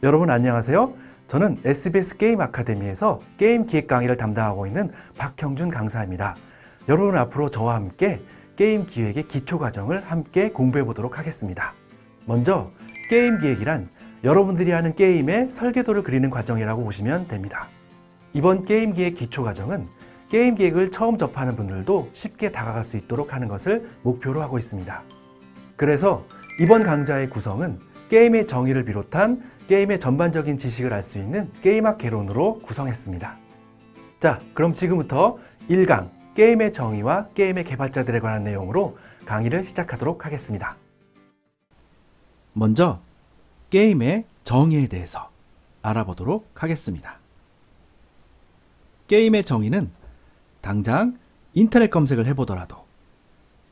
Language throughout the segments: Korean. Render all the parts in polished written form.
여러분 안녕하세요. 저는 SBS 게임 아카데미에서 게임 기획 강의를 담당하고 있는 박형준 강사입니다. 여러분 앞으로 저와 함께 게임 기획의 기초 과정을 함께 공부해 보도록 하겠습니다. 먼저 게임 기획이란 여러분들이 하는 게임의 설계도를 그리는 과정이라고 보시면 됩니다. 이번 게임 기획 기초 과정은 게임 기획을 처음 접하는 분들도 쉽게 다가갈 수 있도록 하는 것을 목표로 하고 있습니다. 그래서 이번 강좌의 구성은 게임의 정의를 비롯한 게임의 전반적인 지식을 알 수 있는 게임학 개론으로 구성했습니다. 자, 그럼 지금부터 1강 게임의 정의와 게임의 개발자들에 관한 내용으로 강의를 시작하도록 하겠습니다. 먼저 게임의 정의에 대해서 알아보도록 하겠습니다. 게임의 정의는 당장 인터넷 검색을 해보더라도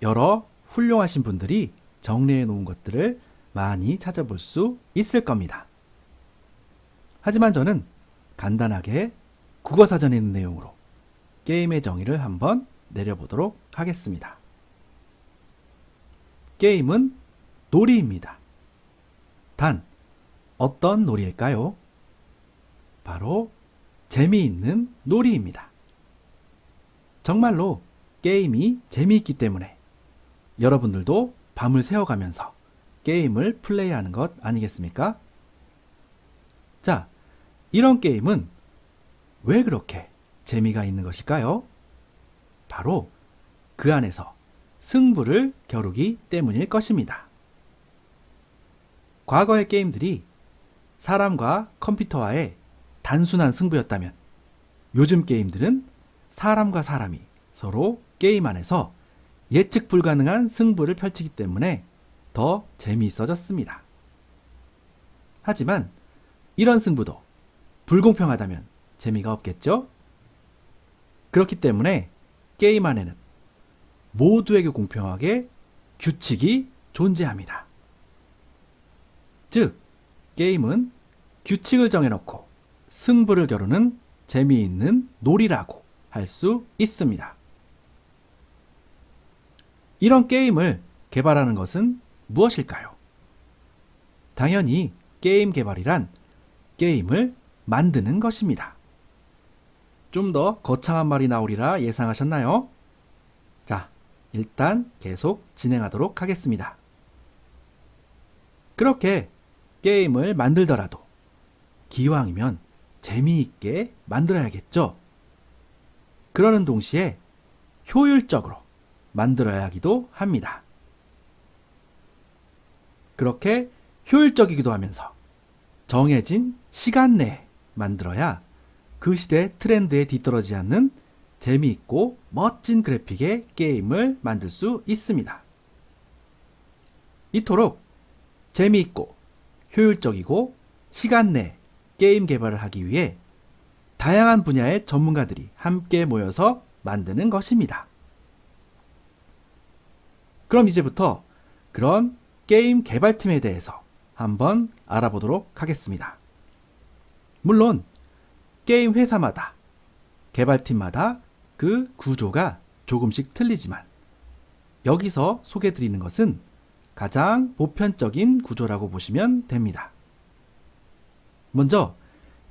여러 훌륭하신 분들이 정리해 놓은 것들을 많이 찾아볼 수 있을 겁니다. 하지만 저는 간단하게 국어사전에 있는 내용으로 게임의 정의를 한번 내려보도록 하겠습니다. 게임은 놀이입니다. 단, 어떤 놀이일까요? 바로 재미있는 놀이입니다. 정말로 게임이 재미있기 때문에 여러분들도 밤을 새워가면서 게임을 플레이하는 것 아니겠습니까? 자, 이런 게임은 왜 그렇게 재미가 있는 것일까요? 바로 그 안에서 승부를 겨루기 때문일 것입니다. 과거의 게임들이 사람과 컴퓨터와의 단순한 승부였다면 요즘 게임들은 사람과 사람이 서로 게임 안에서 예측 불가능한 승부를 펼치기 때문에 더 재미있어졌습니다. 하지만 이런 승부도 불공평하다면 재미가 없겠죠? 그렇기 때문에 게임 안에는 모두에게 공평하게 규칙이 존재합니다. 즉, 게임은 규칙을 정해놓고 승부를 겨루는 재미있는 놀이라고 할 수 있습니다. 이런 게임을 개발하는 것은 무엇일까요? 당연히 게임 개발이란 게임을 만드는 것입니다. 좀 더 거창한 말이 나오리라 예상하셨나요? 자, 일단 계속 진행하도록 하겠습니다. 그렇게 게임을 만들더라도 기왕이면 재미있게 만들어야겠죠? 그러는 동시에 효율적으로 만들어야 하기도 합니다. 그렇게 효율적이기도 하면서 정해진 시간 내에 만들어야 그 시대 트렌드에 뒤떨어지지 않는 재미있고 멋진 그래픽의 게임을 만들 수 있습니다. 이토록 재미있고 효율적이고 시간 내에 게임 개발을 하기 위해 다양한 분야의 전문가들이 함께 모여서 만드는 것입니다. 그럼 이제부터 그런 게임 개발팀에 대해서 한번 알아보도록 하겠습니다. 물론 게임 회사마다 개발팀마다 그 구조가 조금씩 틀리지만 여기서 소개드리는 것은 가장 보편적인 구조라고 보시면 됩니다. 먼저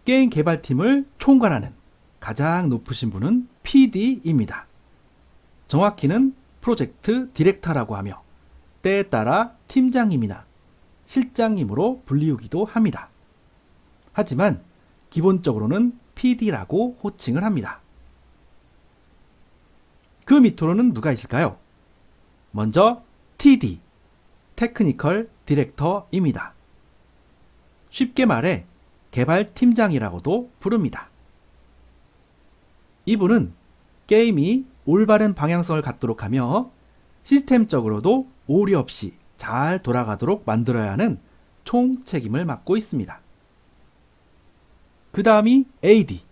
게임 개발팀을 총괄하는 가장 높으신 분은 PD입니다. 정확히는 프로젝트 디렉터라고 하며 때에 따라 팀장님이나 실장님으로 불리우기도 합니다. 하지만 기본적으로는 PD라고 호칭을 합니다. 그 밑으로는 누가 있을까요? 먼저 TD, 테크니컬 디렉터입니다. 쉽게 말해 개발팀장이라고도 부릅니다. 이분은 게임이 올바른 방향성을 갖도록 하며 시스템적으로도 오류 없이 잘 돌아가도록 만들어야 하는 총 책임을 맡고 있습니다. 그 다음이 AD,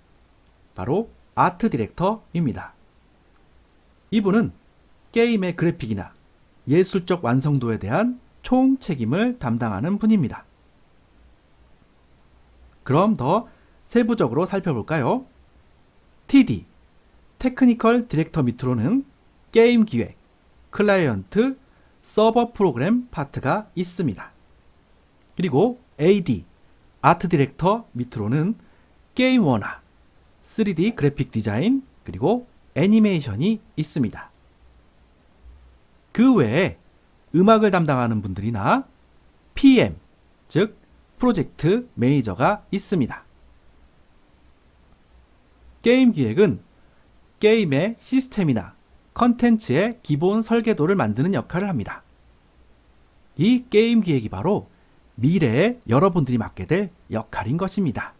바로 아트 디렉터입니다. 이분은 게임의 그래픽이나 예술적 완성도에 대한 총 책임을 담당하는 분입니다. 그럼 더 세부적으로 살펴볼까요? TD, 테크니컬 디렉터 밑으로는 게임 기획, 클라이언트, 서버 프로그램 파트가 있습니다. 그리고 AD, 아트 디렉터 밑으로는 게임 원화, 3D 그래픽 디자인, 그리고 애니메이션이 있습니다. 그 외에 음악을 담당하는 분들이나 PM, 즉 프로젝트 매니저가 있습니다. 게임 기획은 게임의 시스템이나 컨텐츠의 기본 설계도를 만드는 역할을 합니다. 이 게임 기획이 바로 미래에 여러분들이 맡게 될 역할인 것입니다.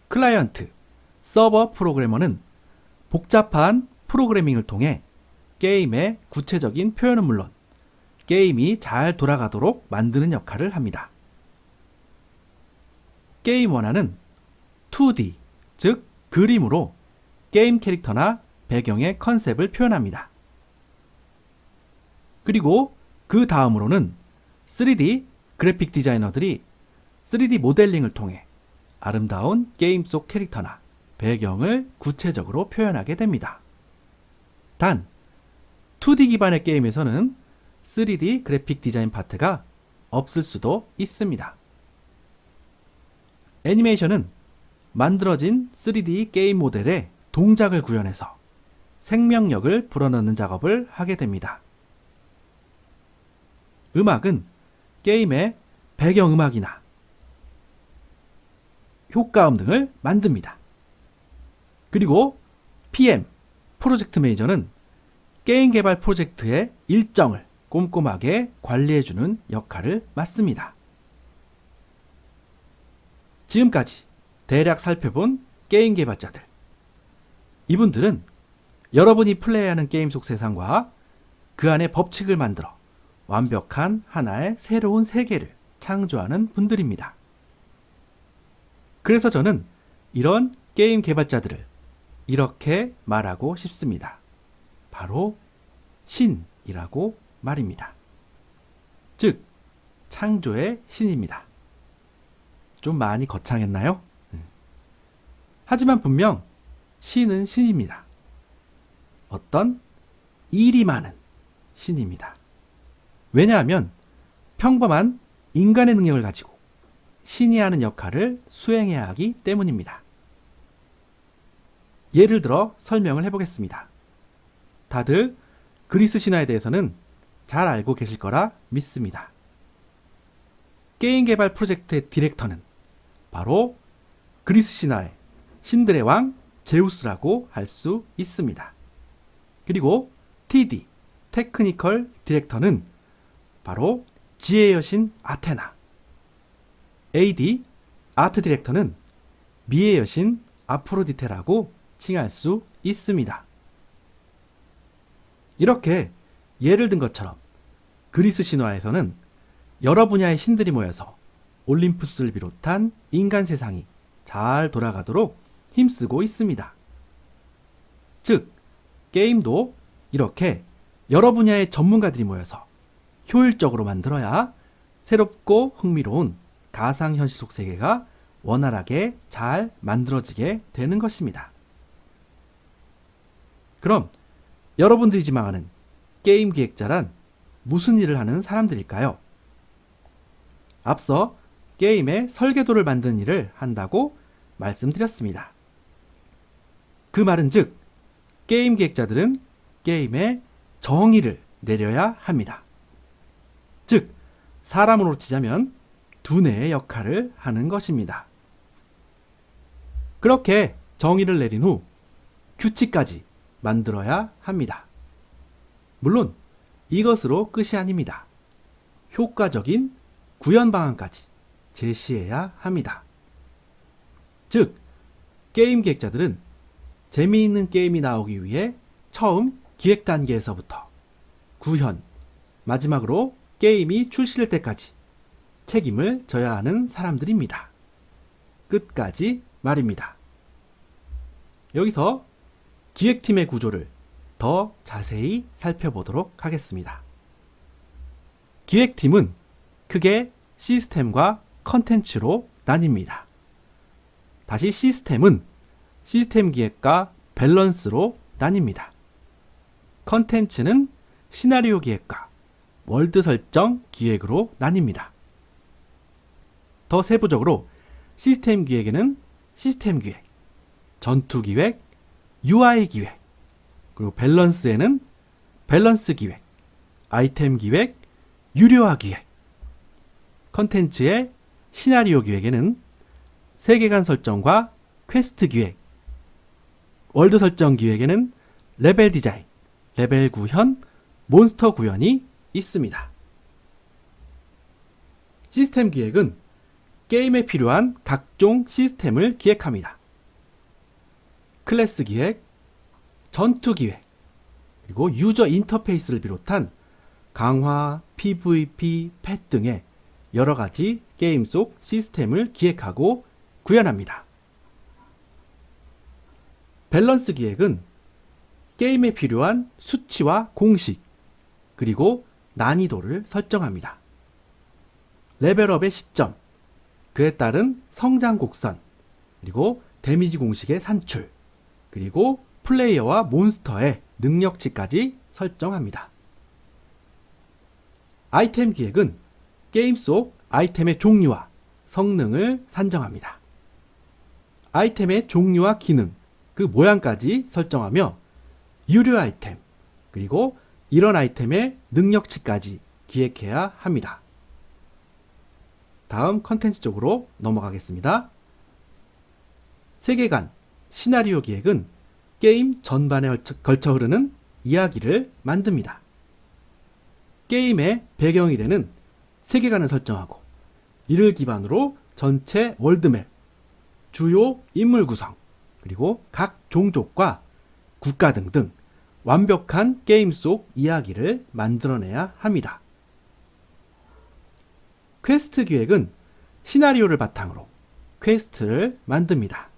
클라이언트, 서버 프로그래머는 복잡한 프로그래밍을 통해 게임의 구체적인 표현은 물론 게임이 잘 돌아가도록 만드는 역할을 합니다. 게임 원화는 2D, 즉 그림으로 게임 캐릭터나 배경의 컨셉을 표현합니다. 그리고 그 다음으로는 3D 그래픽 디자이너들이 3D 모델링을 통해 아름다운 게임 속 캐릭터나 배경을 구체적으로 표현하게 됩니다. 단, 2D 기반의 게임에서는 3D 그래픽 디자인 파트가 없을 수도 있습니다. 애니메이션은 만들어진 3D 게임 모델에 동작을 구현해서 생명력을 불어넣는 작업을 하게 됩니다. 음악은 게임의 배경음악이나 효과음 등을 만듭니다. 그리고 PM, 프로젝트 매니저는 게임 개발 프로젝트의 일정을 꼼꼼하게 관리해주는 역할을 맡습니다. 지금까지 대략 살펴본 게임 개발자들. 이분들은 여러분이 플레이하는 게임 속 세상과 그 안에 법칙을 만들어 완벽한 하나의 새로운 세계를 창조하는 분들입니다. 그래서 저는 이런 게임 개발자들을 이렇게 말하고 싶습니다. 바로 신이라고 말입니다. 즉, 창조의 신입니다. 좀 많이 거창했나요? 하지만 분명 신은 신입니다. 어떤 일이 많은 신입니다. 왜냐하면 평범한 인간의 능력을 가지고 신이 하는 역할을 수행해야 하기 때문입니다. 예를 들어 설명을 해보겠습니다. 다들 그리스 신화에 대해서는 잘 알고 계실 거라 믿습니다. 게임 개발 프로젝트의 디렉터는 바로 그리스 신화의 신들의 왕 제우스라고 할 수 있습니다. 그리고 TD, 테크니컬 디렉터는 바로 지혜의 여신 아테나, AD, 아트 디렉터는 미의 여신 아프로디테라고 칭할 수 있습니다. 이렇게 예를 든 것처럼 그리스 신화에서는 여러 분야의 신들이 모여서 올림푸스를 비롯한 인간 세상이 잘 돌아가도록 힘쓰고 있습니다. 즉, 게임도 이렇게 여러 분야의 전문가들이 모여서 효율적으로 만들어야 새롭고 흥미로운 가상현실 속 세계가 원활하게 잘 만들어지게 되는 것입니다. 그럼 여러분들이 지망하는 게임 기획자란 무슨 일을 하는 사람들일까요? 앞서 게임의 설계도를 만드는 일을 한다고 말씀드렸습니다. 그 말은 즉, 게임 기획자들은 게임의 정의를 내려야 합니다. 즉, 사람으로 치자면 두뇌의 역할을 하는 것입니다. 그렇게 정의를 내린 후 규칙까지 만들어야 합니다. 물론 이것으로 끝이 아닙니다. 효과적인 구현 방안까지 제시해야 합니다. 즉, 게임 기획자들은 재미있는 게임이 나오기 위해 처음 기획 단계에서부터 구현, 마지막으로 게임이 출시될 때까지 책임을 져야 하는 사람들입니다. 끝까지 말입니다. 여기서 기획팀의 구조를 더 자세히 살펴보도록 하겠습니다. 기획팀은 크게 시스템과 컨텐츠로 나뉩니다. 다시 시스템은 시스템 기획과 밸런스로 나뉩니다. 컨텐츠는 시나리오 기획과 월드 설정 기획으로 나뉩니다. 더 세부적으로 시스템 기획에는 시스템 기획, 전투 기획, UI 기획, 그리고 밸런스에는 밸런스 기획, 아이템 기획, 유료화 기획, 컨텐츠의 시나리오 기획에는 세계관 설정과 퀘스트 기획, 월드 설정 기획에는 레벨 디자인, 레벨 구현, 몬스터 구현이 있습니다. 시스템 기획은 게임에 필요한 각종 시스템을 기획합니다. 클래스 기획, 전투 기획, 그리고 유저 인터페이스를 비롯한 강화, PVP, 펫 등의 여러 가지 게임 속 시스템을 기획하고 구현합니다. 밸런스 기획은 게임에 필요한 수치와 공식, 그리고 난이도를 설정합니다. 레벨업의 시점, 그에 따른 성장 곡선, 그리고 데미지 공식의 산출, 그리고 플레이어와 몬스터의 능력치까지 설정합니다. 아이템 기획은 게임 속 아이템의 종류와 성능을 산정합니다. 아이템의 종류와 기능, 그 모양까지 설정하며 유료 아이템, 그리고 이런 아이템의 능력치까지 기획해야 합니다. 다음 컨텐츠 쪽으로 넘어가겠습니다. 세계관, 시나리오 기획은 게임 전반에 걸쳐 흐르는 이야기를 만듭니다. 게임의 배경이 되는 세계관을 설정하고 이를 기반으로 전체 월드맵, 주요 인물 구성, 그리고 각 종족과 국가 등등 완벽한 게임 속 이야기를 만들어내야 합니다. 퀘스트 기획은 시나리오를 바탕으로 퀘스트를 만듭니다.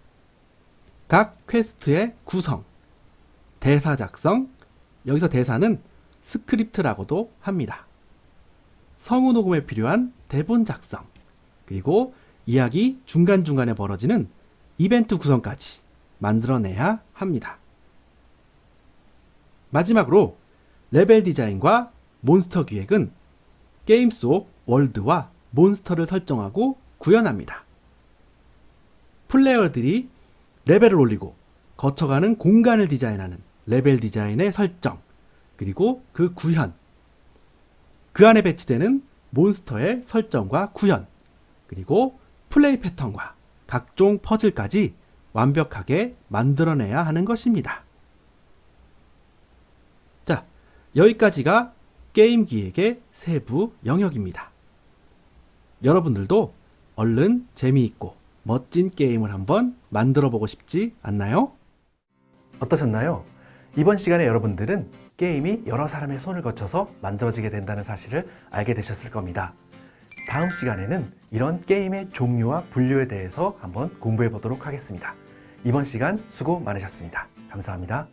각 퀘스트의 구성, 대사 작성, 여기서 대사는 스크립트라고도 합니다. 성우 녹음에 필요한 대본 작성, 그리고 이야기 중간중간에 벌어지는 이벤트 구성까지 만들어내야 합니다. 마지막으로 레벨 디자인과 몬스터 기획은 게임 속 월드와 몬스터를 설정하고 구현합니다. 플레이어들이 레벨을 올리고 거쳐가는 공간을 디자인하는 레벨 디자인의 설정, 그리고 그 구현, 그 안에 배치되는 몬스터의 설정과 구현, 그리고 플레이 패턴과 각종 퍼즐까지 완벽하게 만들어내야 하는 것입니다. 자, 여기까지가 게임 기획의 세부 영역입니다. 여러분들도 얼른 재미있고 멋진 게임을 한번 만들어 보고 싶지 않나요? 어떠셨나요? 이번 시간에 여러분들은 게임이 여러 사람의 손을 거쳐서 만들어지게 된다는 사실을 알게 되셨을 겁니다. 다음 시간에는 이런 게임의 종류와 분류에 대해서 한번 공부해 보도록 하겠습니다. 이번 시간 수고 많으셨습니다. 감사합니다.